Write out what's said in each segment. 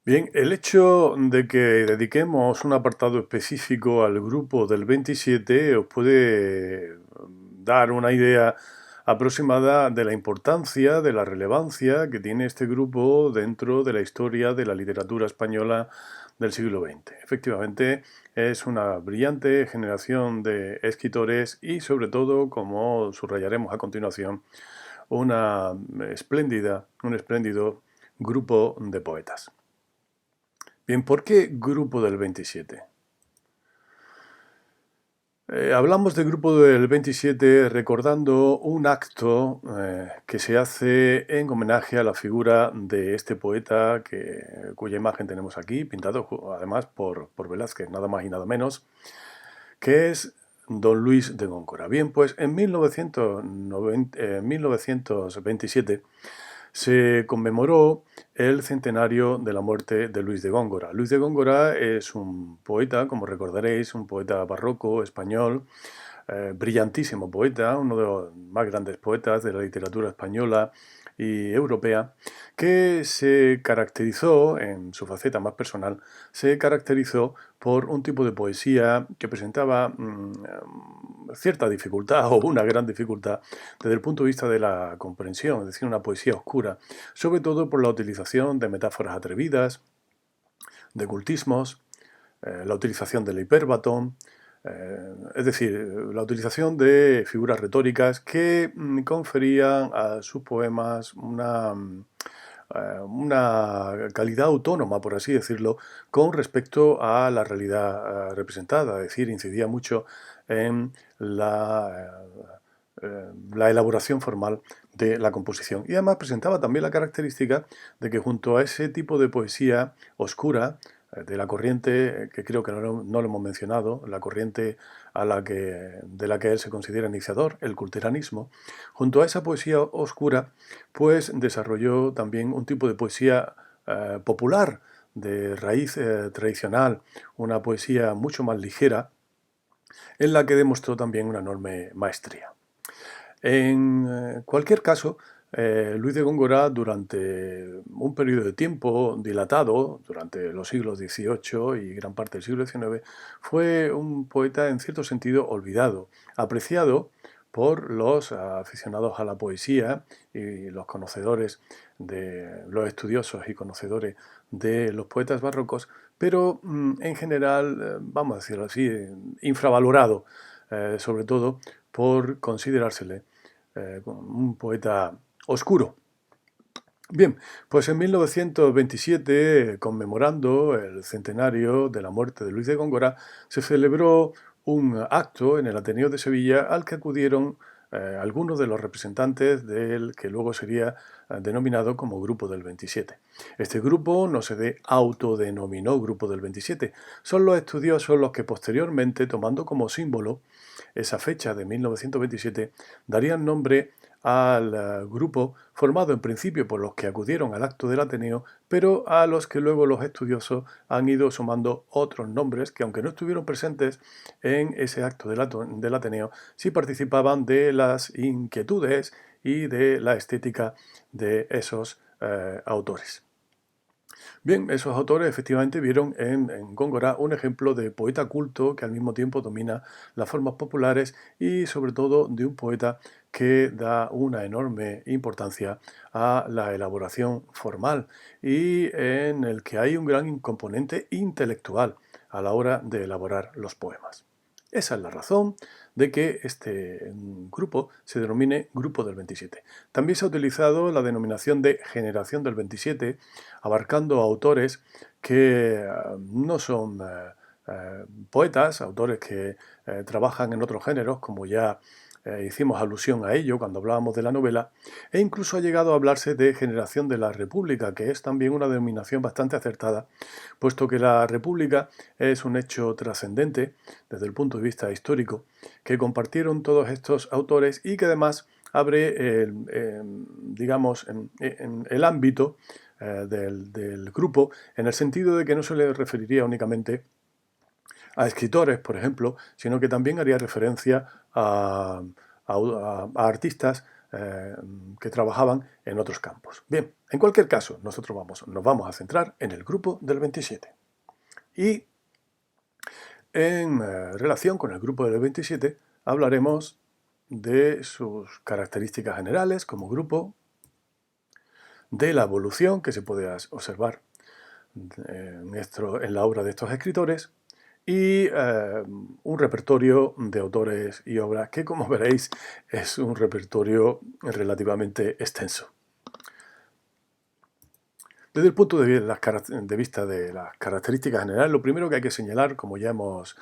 Bien, el hecho de que dediquemos un apartado específico al grupo del 27 os puede dar una idea aproximada de la importancia, de la relevancia que tiene este grupo dentro de la historia de la literatura española del siglo XX. Efectivamente, es una brillante generación de escritores y, sobre todo, como subrayaremos a continuación, un espléndido grupo de poetas. Bien, ¿por qué Grupo del 27? Hablamos de Grupo del 27 recordando un acto que se hace en homenaje a la figura de este poeta cuya imagen tenemos aquí, pintado además por Velázquez, nada más y nada menos, que es Don Luis de Góngora. Bien, pues en 1927 se conmemoró el centenario de la muerte de Luis de Góngora. Luis de Góngora es un poeta, como recordaréis, un poeta barroco español, brillantísimo poeta, uno de los más grandes poetas de la literatura española y europea, que se caracterizó, en su faceta más personal, se caracterizó por un tipo de poesía que presentaba cierta dificultad o una gran dificultad desde el punto de vista de la comprensión, es decir, una poesía oscura, sobre todo por la utilización de metáforas atrevidas, de cultismos, la utilización del hipérbaton, es decir, la utilización de figuras retóricas que conferían a sus poemas una calidad autónoma, por así decirlo, con respecto a la realidad representada, es decir, incidía mucho en la elaboración formal de la composición. Y además presentaba también la característica de que junto a ese tipo de poesía oscura, de la corriente, que creo que no lo hemos mencionado, la corriente de la que él se considera iniciador, el culteranismo, junto a esa poesía oscura, pues desarrolló también un tipo de poesía popular, de raíz tradicional, una poesía mucho más ligera, en la que demostró también una enorme maestría. En cualquier caso, Luis de Góngora, durante un periodo de tiempo dilatado, durante los siglos XVIII y gran parte del siglo XIX, fue un poeta en cierto sentido olvidado, apreciado por los aficionados a la poesía y los conocedores los estudiosos y conocedores de los poetas barrocos, pero en general, vamos a decirlo así, infravalorado, sobre todo por considerársele un poeta oscuro. Bien, pues en 1927, conmemorando el centenario de la muerte de Luis de Góngora, se celebró un acto en el Ateneo de Sevilla al que acudieron algunos de los representantes del que luego sería denominado como Grupo del 27. Este grupo no se autodenominó Grupo del 27, son los estudiosos los que posteriormente, tomando como símbolo esa fecha de 1927, darían nombre al grupo formado en principio por los que acudieron al acto del Ateneo, pero a los que luego los estudiosos han ido sumando otros nombres que, aunque no estuvieron presentes en ese acto del Ateneo, sí participaban de las inquietudes y de la estética de esos autores. Bien, esos autores efectivamente vieron en Góngora un ejemplo de poeta culto que al mismo tiempo domina las formas populares y sobre todo de un poeta que da una enorme importancia a la elaboración formal y en el que hay un gran componente intelectual a la hora de elaborar los poemas. Esa es la razón de que este grupo se denomine Grupo del 27. También se ha utilizado la denominación de Generación del 27, abarcando autores que no son poetas, autores que trabajan en otros géneros, como ya hicimos alusión a ello cuando hablábamos de la novela, e incluso ha llegado a hablarse de Generación de la República, que es también una denominación bastante acertada, puesto que la República es un hecho trascendente desde el punto de vista histórico que compartieron todos estos autores y que además abre, digamos, en el ámbito del grupo, en el sentido de que no se le referiría únicamente a escritores, por ejemplo, sino que también haría referencia a artistas que trabajaban en otros campos. Bien, en cualquier caso, nosotros nos vamos a centrar en el grupo del 27. Y en relación con el grupo del 27 hablaremos de sus características generales como grupo, de la evolución que se puede observar en la obra de estos escritores y un repertorio de autores y obras que, como veréis, es un repertorio relativamente extenso. Desde el punto de vista de las características generales, lo primero que hay que señalar, como ya hemos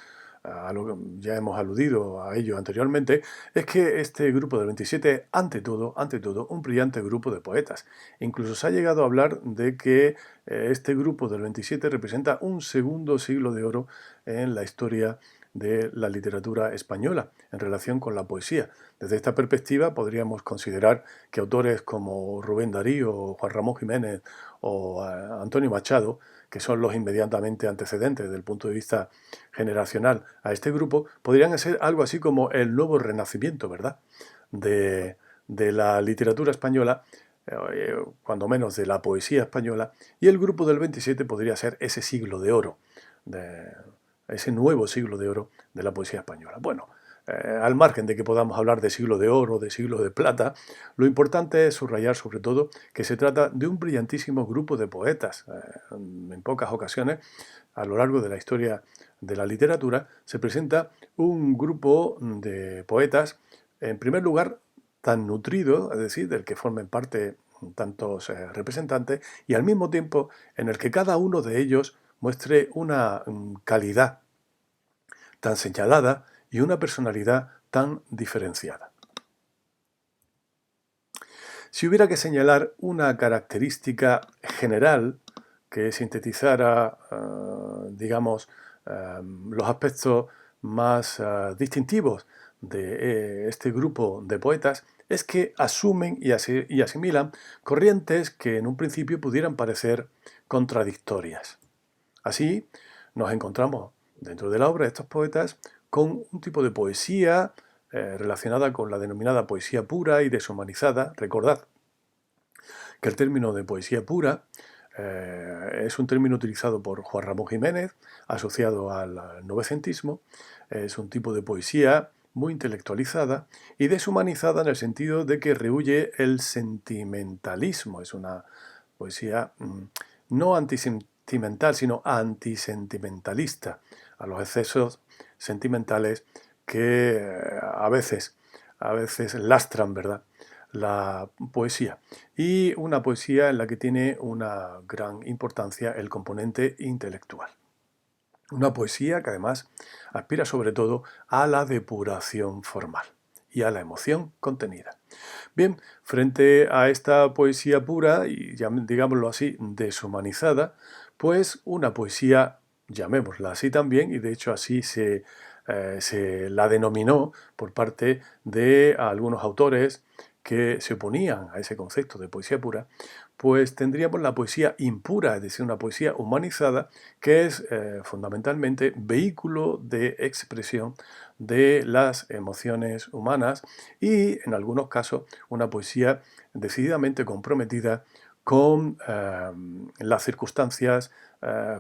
aludido a ello anteriormente, es que este grupo del 27 es, ante todo, un brillante grupo de poetas. Incluso se ha llegado a hablar de que este grupo del 27 representa un segundo siglo de oro en la historia de la literatura española en relación con la poesía. Desde esta perspectiva podríamos considerar que autores como Rubén Darío, Juan Ramón Jiménez o Antonio Machado, que son los inmediatamente antecedentes desde el punto de vista generacional a este grupo, podrían ser algo así como el nuevo renacimiento, ¿verdad?, de la literatura española, cuando menos de la poesía española, y el grupo del 27 podría ser ese siglo de oro, ese nuevo siglo de oro de la poesía española. Bueno, al margen de que podamos hablar de siglo de oro, de siglo de plata, lo importante es subrayar sobre todo que se trata de un brillantísimo grupo de poetas. En pocas ocasiones, a lo largo de la historia de la literatura, se presenta un grupo de poetas, en primer lugar, tan nutrido, es decir, del que formen parte tantos representantes, y al mismo tiempo en el que cada uno de ellos muestre una calidad tan señalada y una personalidad tan diferenciada. Si hubiera que señalar una característica general que sintetizara, digamos, los aspectos más distintivos de este grupo de poetas, es que asumen y asimilan corrientes que en un principio pudieran parecer contradictorias. Así, nos encontramos dentro de la obra de estos poetas con un tipo de poesía relacionada con la denominada poesía pura y deshumanizada. Recordad que el término de poesía pura es un término utilizado por Juan Ramón Jiménez, asociado al novecentismo. Es un tipo de poesía muy intelectualizada y deshumanizada en el sentido de que rehúye el sentimentalismo. Es una poesía no antisentimental, sino antisentimentalista, a los excesos sentimentales que a veces lastran, ¿verdad?, la poesía. Y una poesía en la que tiene una gran importancia el componente intelectual. Una poesía que además aspira sobre todo a la depuración formal y a la emoción contenida. Bien, frente a esta poesía pura y digámoslo así, deshumanizada, pues una poesía, llamémosla así también, y de hecho así se la denominó por parte de algunos autores que se oponían a ese concepto de poesía pura, pues tendríamos la poesía impura, es decir, una poesía humanizada que es fundamentalmente vehículo de expresión de las emociones humanas y, en algunos casos, una poesía decididamente comprometida con las circunstancias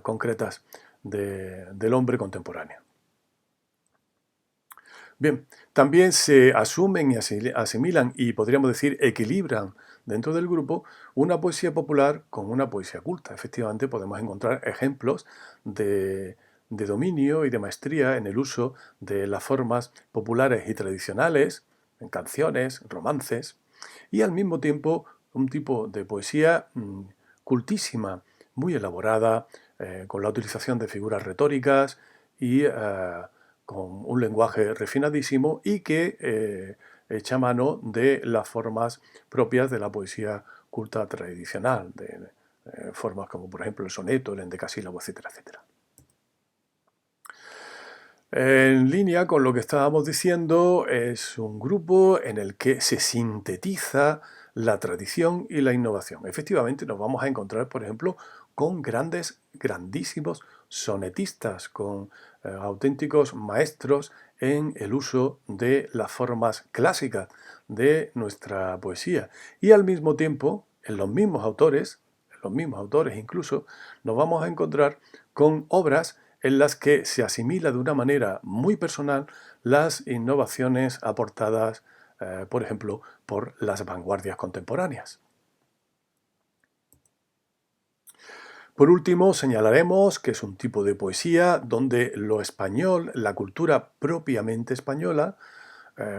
concretas del hombre contemporáneo. Bien, también se asumen y asimilan y podríamos decir equilibran dentro del grupo una poesía popular con una poesía culta. Efectivamente podemos encontrar ejemplos de dominio y de maestría en el uso de las formas populares y tradicionales, en canciones, romances, y al mismo tiempo un tipo de poesía cultísima, muy elaborada, con la utilización de figuras retóricas y con un lenguaje refinadísimo y que echa mano de las formas propias de la poesía culta tradicional, de formas como por ejemplo el soneto, el endecasílabo, etcétera, etcétera. En línea con lo que estábamos diciendo, es un grupo en el que se sintetiza la tradición y la innovación. Efectivamente, nos vamos a encontrar, por ejemplo, con grandísimos sonetistas, con auténticos maestros en el uso de las formas clásicas de nuestra poesía. Y al mismo tiempo, en los mismos autores incluso, nos vamos a encontrar con obras en las que se asimila de una manera muy personal las innovaciones aportadas, por ejemplo, por las vanguardias contemporáneas. Por último, señalaremos que es un tipo de poesía donde lo español, la cultura propiamente española,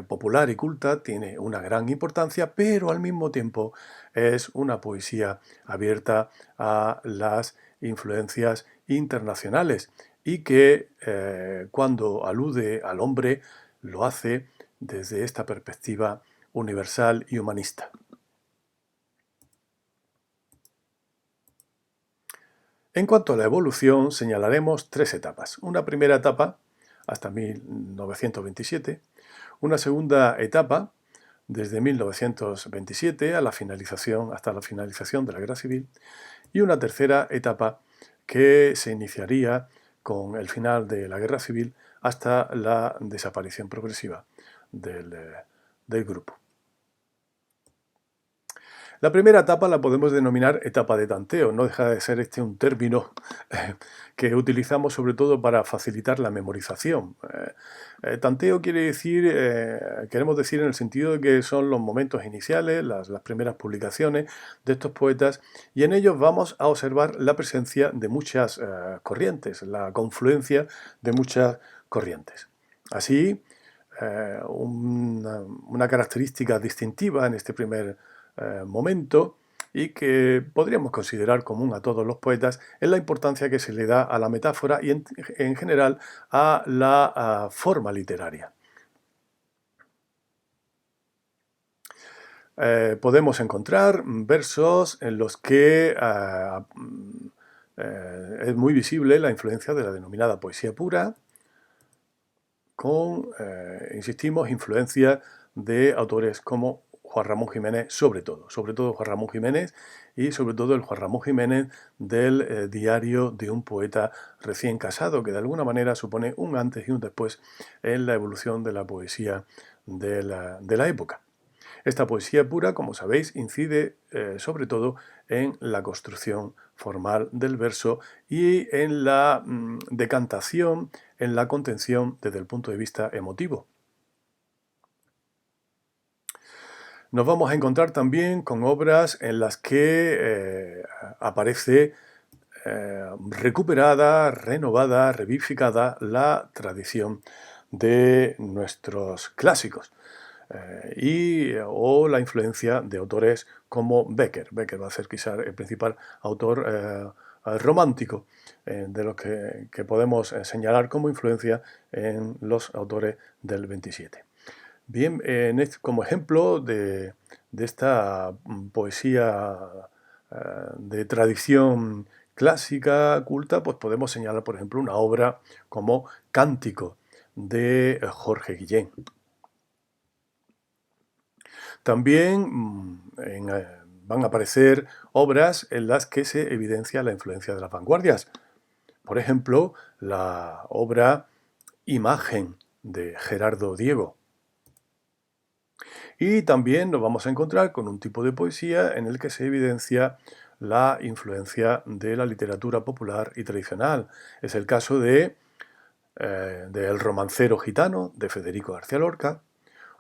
popular y culta, tiene una gran importancia, pero al mismo tiempo es una poesía abierta a las influencias internacionales y que cuando alude al hombre lo hace desde esta perspectiva universal y humanista. En cuanto a la evolución, señalaremos tres etapas. Una primera etapa, hasta 1927, una segunda etapa, desde 1927 hasta la finalización de la Guerra Civil, y una tercera etapa que se iniciaría con el final de la Guerra Civil hasta la desaparición progresiva del grupo. La primera etapa la podemos denominar etapa de tanteo, no deja de ser este un término que utilizamos sobre todo para facilitar la memorización. Tanteo quiere decir, queremos decir en el sentido de que son los momentos iniciales, las primeras publicaciones de estos poetas, y en ellos vamos a observar la presencia de muchas corrientes, la confluencia de muchas corrientes. Así, una característica distintiva en este primer momento y que podríamos considerar común a todos los poetas es la importancia que se le da a la metáfora y en general a la forma literaria. Podemos encontrar versos en los que es muy visible la influencia de la denominada poesía pura, con, insistimos, influencia de autores como Juan Ramón Jiménez, sobre todo Juan Ramón Jiménez y sobre todo el Juan Ramón Jiménez del diario de un poeta recién casado, que de alguna manera supone un antes y un después en la evolución de la poesía de la época. Esta poesía pura, como sabéis, incide sobre todo en la construcción formal del verso y en la decantación, en la contención desde el punto de vista emotivo. Nos vamos a encontrar también con obras en las que aparece recuperada, renovada, revivificada la tradición de nuestros clásicos o la influencia de autores como Becker. Becker va a ser quizá el principal autor romántico de los que podemos señalar como influencia en los autores del 27. Bien, como ejemplo de esta poesía de tradición clásica, culta, pues podemos señalar, por ejemplo, una obra como Cántico de Jorge Guillén. También van a aparecer obras en las que se evidencia la influencia de las vanguardias. Por ejemplo, la obra Imagen de Gerardo Diego. Y también nos vamos a encontrar con un tipo de poesía en el que se evidencia la influencia de la literatura popular y tradicional. Es el caso de El romancero gitano de Federico García Lorca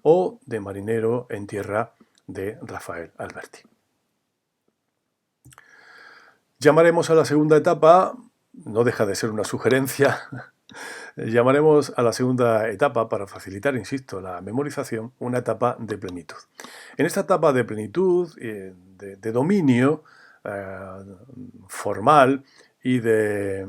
o de Marinero en tierra de Rafael Alberti. Llamaremos a la segunda etapa, no deja de ser una sugerencia, llamaremos a la segunda etapa, para facilitar, insisto, la memorización, una etapa de plenitud. En esta etapa de plenitud, de dominio formal y de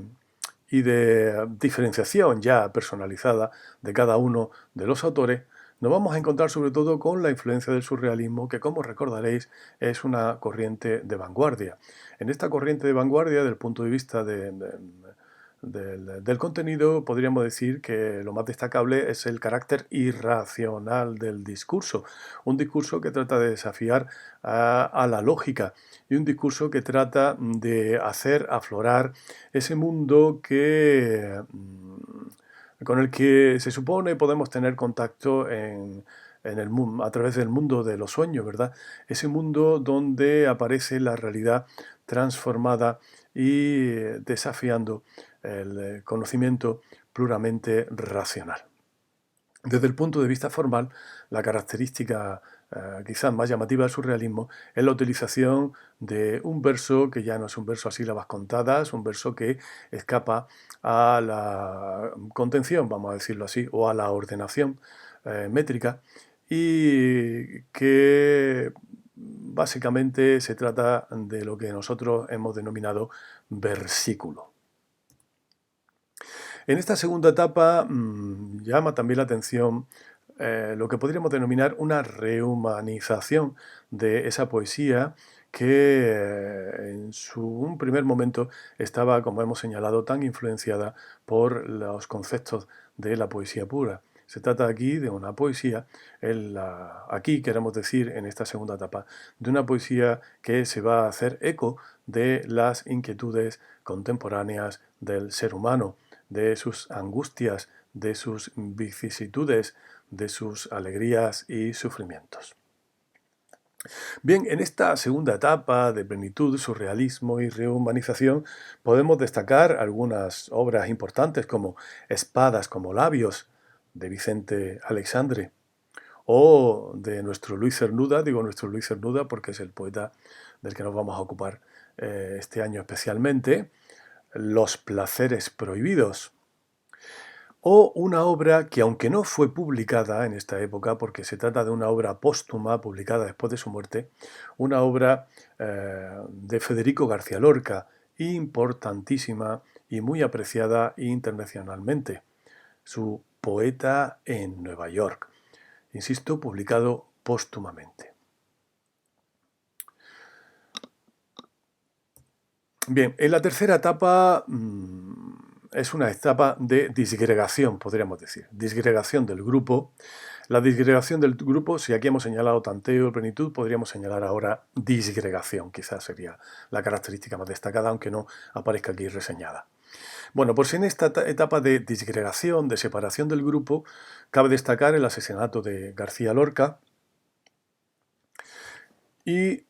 diferenciación ya personalizada de cada uno de los autores, nos vamos a encontrar sobre todo con la influencia del surrealismo, que como recordaréis es una corriente de vanguardia. En esta corriente de vanguardia, desde el punto de vista del contenido, podríamos decir que lo más destacable es el carácter irracional del discurso. Un discurso que trata de desafiar a la lógica y un discurso que trata de hacer aflorar ese mundo que con el que se supone podemos tener contacto a través del mundo de los sueños, ¿verdad? Ese mundo donde aparece la realidad transformada y desafiando el conocimiento puramente racional. Desde el punto de vista formal, la característica quizás más llamativa del surrealismo es la utilización de un verso que ya no es un verso a sílabas contadas, un verso que escapa a la contención, vamos a decirlo así, o a la ordenación métrica, y que básicamente se trata de lo que nosotros hemos denominado versículo. En esta segunda etapa llama también la atención lo que podríamos denominar una rehumanización de esa poesía que un primer momento estaba, como hemos señalado, tan influenciada por los conceptos de la poesía pura. Se trata aquí de una poesía, aquí queremos decir en esta segunda etapa, de una poesía que se va a hacer eco de las inquietudes contemporáneas del ser humano, de sus angustias, de sus vicisitudes, de sus alegrías y sufrimientos. Bien, en esta segunda etapa de plenitud, surrealismo y rehumanización podemos destacar algunas obras importantes como Espadas como labios de Vicente Aleixandre o de nuestro Luis Cernuda, digo nuestro Luis Cernuda porque es el poeta del que nos vamos a ocupar este año especialmente, Los placeres prohibidos, o una obra que, aunque no fue publicada en esta época, porque se trata de una obra póstuma publicada después de su muerte, una obra de Federico García Lorca, importantísima y muy apreciada internacionalmente, su Poeta en Nueva York, insisto, publicado póstumamente. Bien, en la tercera etapa es una etapa de disgregación, podríamos decir. Disgregación del grupo. La disgregación del grupo, si aquí hemos señalado tanteo, plenitud, podríamos señalar ahora disgregación. Quizás sería la característica más destacada, aunque no aparezca aquí reseñada. Bueno, pues en esta etapa de disgregación, de separación del grupo, cabe destacar el asesinato de García Lorca y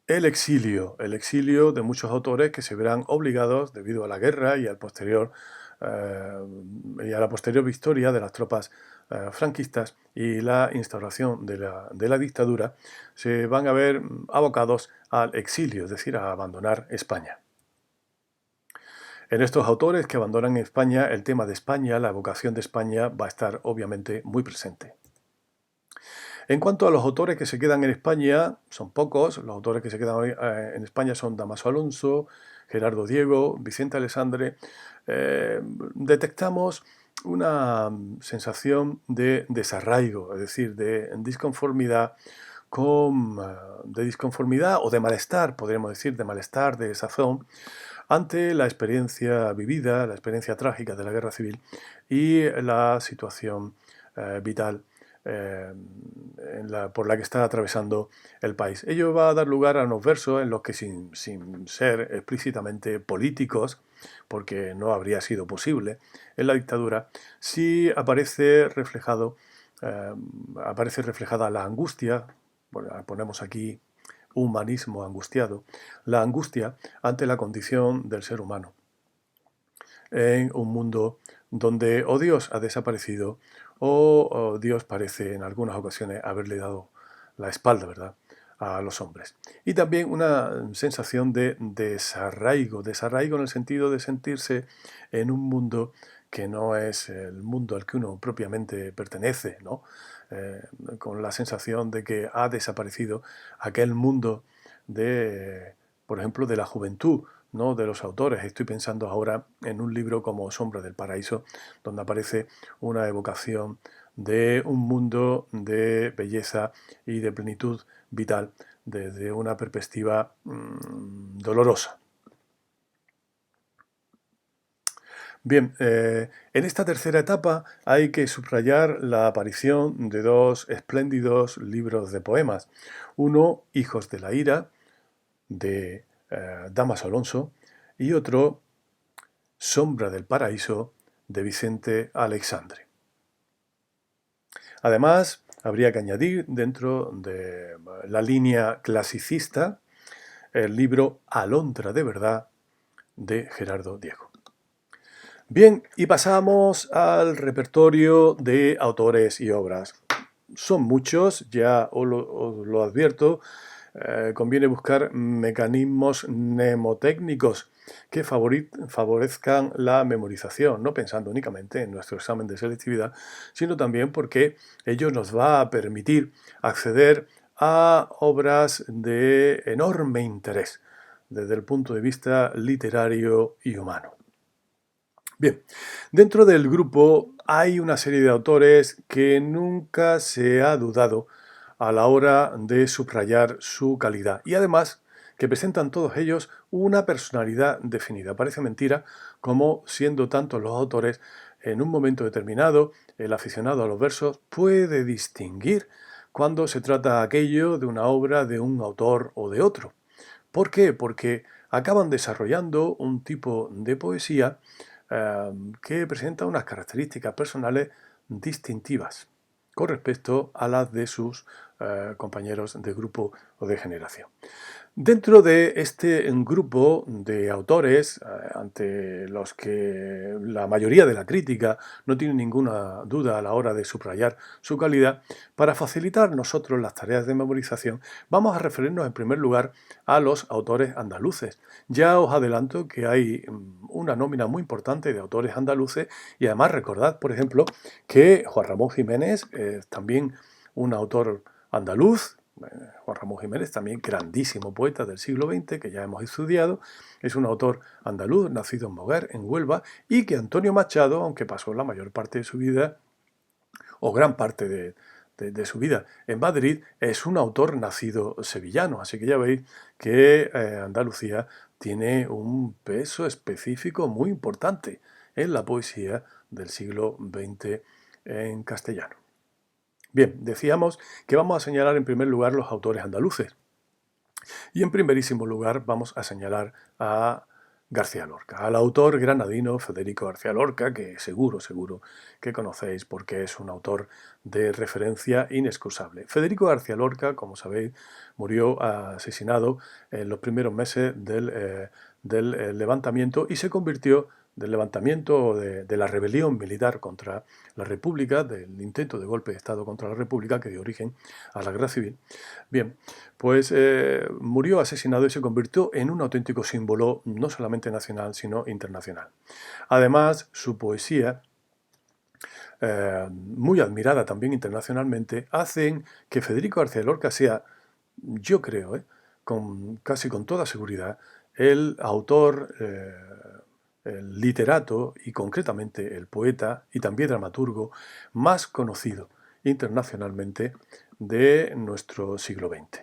el exilio de muchos autores que se verán obligados, debido a la guerra y a la posterior victoria de las tropas franquistas y la instauración de la dictadura, se van a ver abocados al exilio, es decir, a abandonar España. En estos autores que abandonan España, el tema de España, la evocación de España, va a estar obviamente muy presente. En cuanto a los autores que se quedan en España, son pocos. Los autores que se quedan en España son Dámaso Alonso, Gerardo Diego, Vicente Aleixandre. Detectamos una sensación de desarraigo, es decir, de disconformidad de disconformidad o de malestar, podríamos decir, de malestar, de desazón, ante la experiencia vivida, la experiencia trágica de la guerra civil y la situación vital por la que está atravesando el país. Ello va a dar lugar a unos versos en los que sin ser explícitamente políticos, porque no habría sido posible en la dictadura, sí aparece reflejada la angustia, ponemos aquí humanismo angustiado, la angustia ante la condición del ser humano en un mundo donde o Dios ha desaparecido o Dios parece en algunas ocasiones haberle dado la espalda, ¿verdad?, a los hombres. Y también una sensación de desarraigo en el sentido de sentirse en un mundo que no es el mundo al que uno propiamente pertenece, ¿no? Con la sensación de que ha desaparecido aquel mundo por ejemplo, de la juventud, ¿no?, de los autores. Estoy pensando ahora en un libro como Sombra del Paraíso, donde aparece una evocación de un mundo de belleza y de plenitud vital desde una perspectiva dolorosa. Bien, en esta tercera etapa hay que subrayar la aparición de dos espléndidos libros de poemas. Uno, Hijos de la Ira, de Dámaso Alonso, y otro, Sombra del Paraíso, de Vicente Aleixandre. Además, habría que añadir dentro de la línea clasicista el libro Alondra de verdad de Gerardo Diego. Bien, y pasamos al repertorio de autores y obras. Son muchos, ya os lo advierto, conviene buscar mecanismos mnemotécnicos que favorezcan la memorización, no pensando únicamente en nuestro examen de selectividad, sino también porque ello nos va a permitir acceder a obras de enorme interés desde el punto de vista literario y humano. Bien, dentro del grupo hay una serie de autores que nunca se ha dudado a la hora de subrayar su calidad y además que presentan todos ellos una personalidad definida. Parece mentira como siendo tantos los autores, en un momento determinado el aficionado a los versos puede distinguir cuando se trata aquello de una obra de un autor o de otro. ¿Por qué? Porque acaban desarrollando un tipo de poesía que presenta unas características personales distintivas con respecto a las de sus compañeros de grupo o de generación. Dentro de este grupo de autores, ante los que la mayoría de la crítica no tiene ninguna duda a la hora de subrayar su calidad, para facilitar nosotros las tareas de memorización, vamos a referirnos en primer lugar a los autores andaluces. Ya os adelanto que hay una nómina muy importante de autores andaluces y además recordad, por ejemplo, que Juan Ramón Jiménez es también un autor andaluz. Juan Ramón Jiménez, también grandísimo poeta del siglo XX, que ya hemos estudiado, es un autor andaluz, nacido en Moguer, en Huelva, y que Antonio Machado, aunque pasó la mayor parte de su vida, o gran parte de su vida en Madrid, es un autor nacido sevillano. Así que ya veis que Andalucía tiene un peso específico muy importante en la poesía del siglo XX en castellano. Bien, decíamos que vamos a señalar en primer lugar los autores andaluces. Y en primerísimo lugar vamos a señalar a García Lorca, al autor granadino Federico García Lorca, que seguro que conocéis porque es un autor de referencia inexcusable. Federico García Lorca, como sabéis, murió asesinado en los primeros meses del levantamiento y se convirtió del levantamiento o de la rebelión militar contra la República, del intento de golpe de Estado contra la República que dio origen a la Guerra Civil. Bien, pues murió asesinado y se convirtió en un auténtico símbolo no solamente nacional, sino internacional. Además, su poesía, muy admirada también internacionalmente, hacen que Federico García Lorca sea, yo creo, casi con toda seguridad, el autor, el literato y concretamente el poeta y también dramaturgo más conocido internacionalmente de nuestro siglo XX.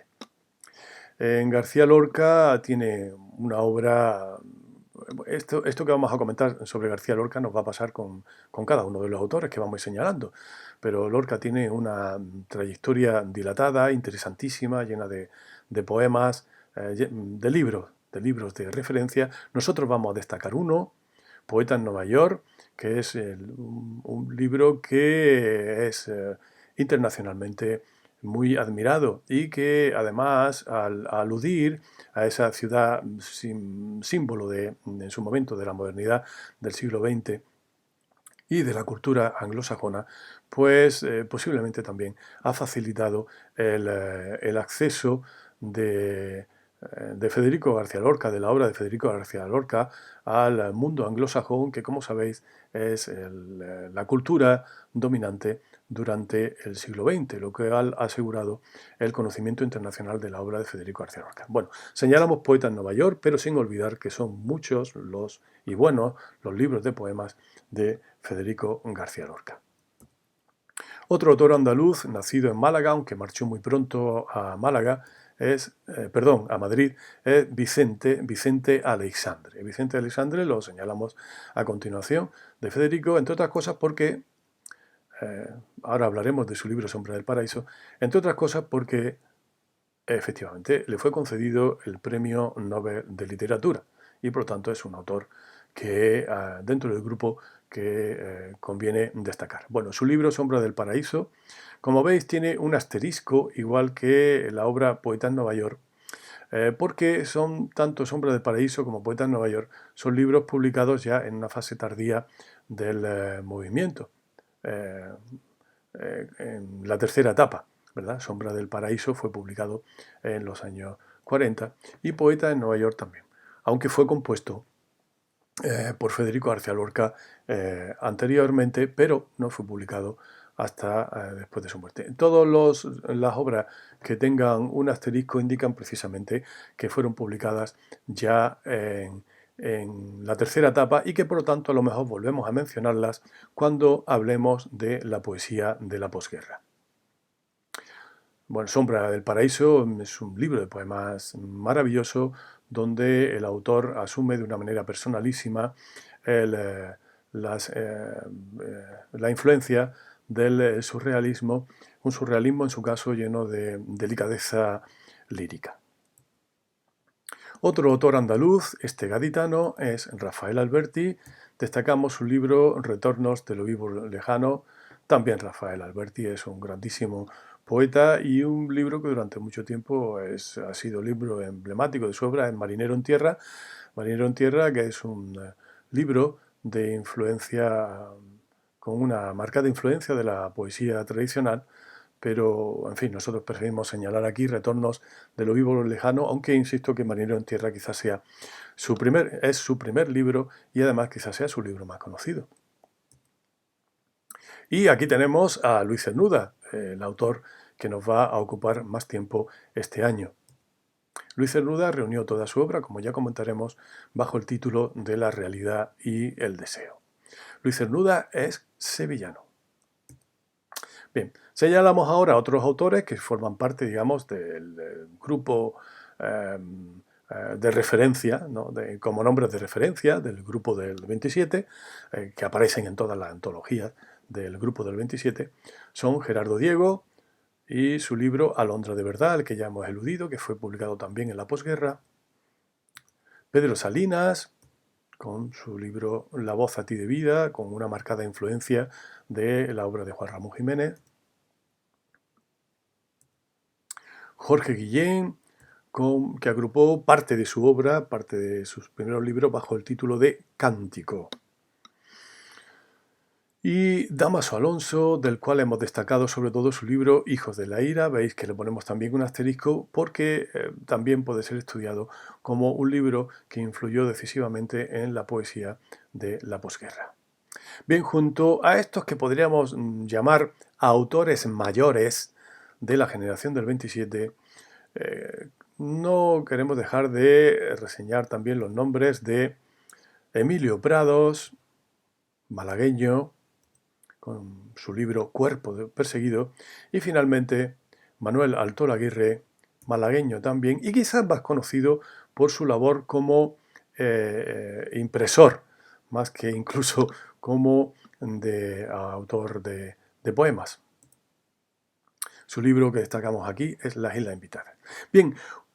En García Lorca tiene una obra. Esto que vamos a comentar sobre García Lorca nos va a pasar con cada uno de los autores que vamos señalando. Pero Lorca tiene una trayectoria dilatada, interesantísima, llena de poemas, de libros de referencia. Nosotros vamos a destacar uno, Poeta en Nueva York, que es un libro que es internacionalmente muy admirado y que además al aludir a esa ciudad símbolo en su momento de la modernidad del siglo XX y de la cultura anglosajona, pues posiblemente también ha facilitado el acceso de Federico García Lorca, de la obra de Federico García Lorca, al mundo anglosajón, que como sabéis es la cultura dominante durante el siglo XX, lo que ha asegurado el conocimiento internacional de la obra de Federico García Lorca. Bueno, señalamos Poeta en Nueva York, pero sin olvidar que son muchos los libros de poemas de Federico García Lorca. Otro autor andaluz, nacido en Málaga, aunque marchó muy pronto a Málaga, a Madrid, es Vicente Aleixandre. Vicente Aleixandre lo señalamos a continuación de Federico, entre otras cosas porque, ahora hablaremos de su libro Sombra del Paraíso, entre otras cosas porque efectivamente le fue concedido el Premio Nobel de Literatura y por lo tanto es un autor que dentro del grupo que conviene destacar. Bueno, su libro Sombra del Paraíso, como veis, tiene un asterisco, igual que la obra Poeta en Nueva York, porque son tanto Sombra del Paraíso como Poeta en Nueva York, son libros publicados ya en una fase tardía del movimiento, en la tercera etapa, ¿verdad? Sombra del Paraíso fue publicado en los años 40 y Poeta en Nueva York también, aunque fue compuesto por Federico García Lorca anteriormente, pero no fue publicado hasta después de su muerte. Todas las obras que tengan un asterisco indican precisamente que fueron publicadas ya en la tercera etapa y que por lo tanto a lo mejor volvemos a mencionarlas cuando hablemos de la poesía de la posguerra. Bueno, Sombra del Paraíso es un libro de poemas maravilloso donde el autor asume de una manera personalísima la influencia del surrealismo, un surrealismo en su caso lleno de delicadeza lírica. Otro autor andaluz, este gaditano, es Rafael Alberti. Destacamos su libro Retornos de lo vivo lejano. También Rafael Alberti es un grandísimo poeta y un libro que durante mucho tiempo ha sido libro emblemático de su obra, es Marinero en Tierra. Marinero en Tierra, que es un libro de influencia, con una marcada influencia de la poesía tradicional, pero, en fin, nosotros preferimos señalar aquí Retornos de lo vivo lejano, aunque insisto que Marinero en Tierra quizás sea es su primer libro y además quizás sea su libro más conocido. Y aquí tenemos a Luis Cernuda, el autor que nos va a ocupar más tiempo este año. Luis Cernuda reunió toda su obra, como ya comentaremos, bajo el título de La realidad y el deseo. Luis Cernuda es sevillano. Bien, señalamos ahora a otros autores que forman parte, digamos, del grupo de referencia, ¿no? Como nombres de referencia del grupo del 27, que aparecen en todas las antologías del grupo del 27, son Gerardo Diego y su libro Alondra de verdad, el que ya hemos eludido, que fue publicado también en la posguerra, Pedro Salinas, con su libro La voz a ti de vida, con una marcada influencia de la obra de Juan Ramón Jiménez, Jorge Guillén, que agrupó parte de su obra, parte de sus primeros libros, bajo el título de Cántico. Y Dámaso Alonso, del cual hemos destacado sobre todo su libro Hijos de la Ira. Veis que le ponemos también un asterisco porque también puede ser estudiado como un libro que influyó decisivamente en la poesía de la posguerra. Bien, junto a estos que podríamos llamar autores mayores de la generación del 27, no queremos dejar de reseñar también los nombres de Emilio Prados, malagueño, con su libro Cuerpo perseguido, y finalmente Manuel Altol Aguirre, malagueño también, y quizás más conocido por su labor como impresor, más que incluso como autor de poemas. Su libro que destacamos aquí es Las Islas Invitadas. Bien,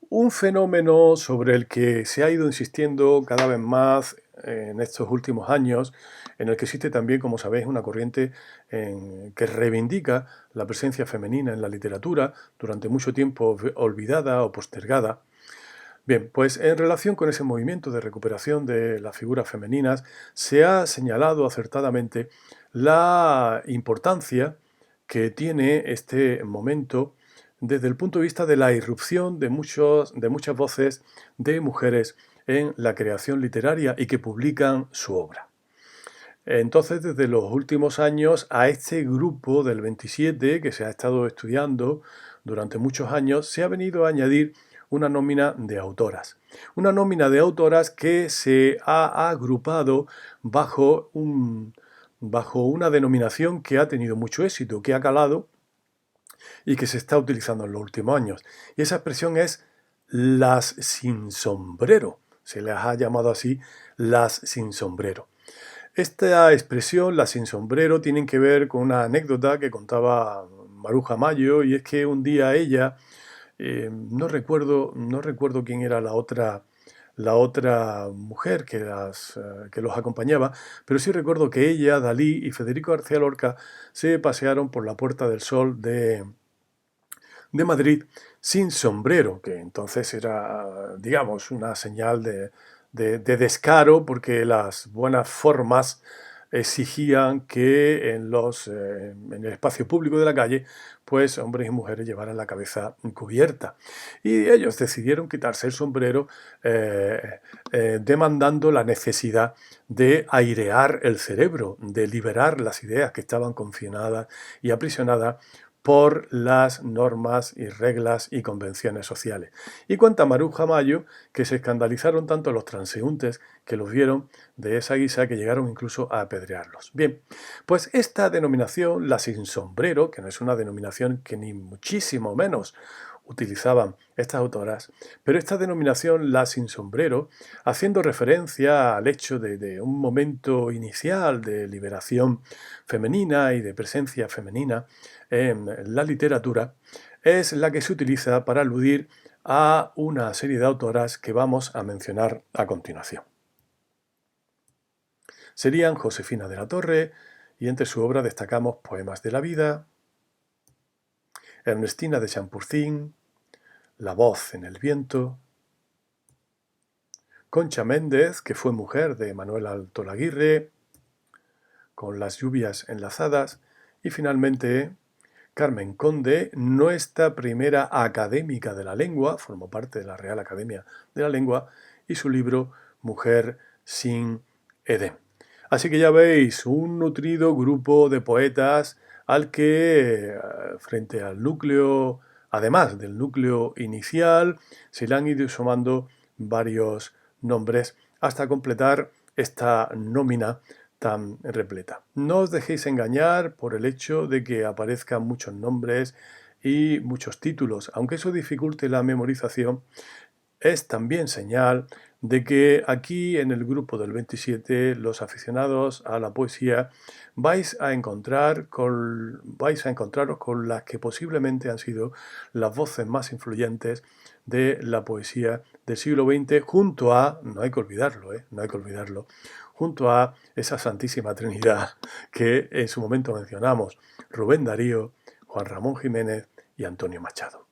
un fenómeno sobre el que se ha ido insistiendo cada vez más en estos últimos años, en el que existe también, como sabéis, una corriente que reivindica la presencia femenina en la literatura, durante mucho tiempo olvidada o postergada. Bien, pues en relación con ese movimiento de recuperación de las figuras femeninas, se ha señalado acertadamente la importancia que tiene este momento desde el punto de vista de la irrupción de muchas voces de mujeres en la creación literaria y que publican su obra. Entonces, desde los últimos años, a este grupo del 27, que se ha estado estudiando durante muchos años, se ha venido a añadir una nómina de autoras. Una nómina de autoras que se ha agrupado bajo una denominación que ha tenido mucho éxito, que ha calado y que se está utilizando en los últimos años. Y esa expresión es las sin sombrero. Se les ha llamado así las sin sombrero. Esta expresión, las sin sombrero, tienen que ver con una anécdota que contaba Maruja Mayo, y es que un día ella, no recuerdo quién era la otra la otra mujer que los acompañaba, pero sí recuerdo que ella, Dalí y Federico García Lorca se pasearon por la Puerta del Sol de Madrid sin sombrero, que entonces era, digamos, una señal de descaro, porque las buenas formas exigían que en el espacio público de la calle, pues hombres y mujeres llevaran la cabeza cubierta. Y ellos decidieron quitarse el sombrero, demandando la necesidad de airear el cerebro, de liberar las ideas que estaban confinadas y aprisionadas por las normas y reglas y convenciones sociales. Y cuenta Maruja Mayo que se escandalizaron tanto los transeúntes que los vieron de esa guisa que llegaron incluso a apedrearlos. Bien, pues esta denominación, la sin sombrero, que no es una denominación que ni muchísimo menos utilizaban estas autoras, pero esta denominación, la sin sombrero, haciendo referencia al hecho de un momento inicial de liberación femenina y de presencia femenina en la literatura, es la que se utiliza para aludir a una serie de autoras que vamos a mencionar a continuación. Serían Josefina de la Torre, y entre su obra destacamos Poemas de la vida, Ernestina de Champurcín, La voz en el viento, Concha Méndez, que fue mujer de Manuel Alto Laguirre, con Las lluvias enlazadas, y finalmente Carmen Conde, nuestra primera académica de la lengua, formó parte de la Real Academia de la Lengua, y su libro Mujer sin Edén. Así que ya veis, un nutrido grupo de poetas al que, frente al núcleo, además del núcleo inicial, se le han ido sumando varios nombres hasta completar esta nómina tan repleta. No os dejéis engañar por el hecho de que aparezcan muchos nombres y muchos títulos, aunque eso dificulte la memorización. Es también señal de que aquí en el grupo del 27, los aficionados a la poesía, vais a encontraros con las que posiblemente han sido las voces más influyentes de la poesía del siglo XX, junto a, no hay que olvidarlo, no hay que olvidarlo, junto a esa santísima trinidad que en su momento mencionamos, Rubén Darío, Juan Ramón Jiménez y Antonio Machado.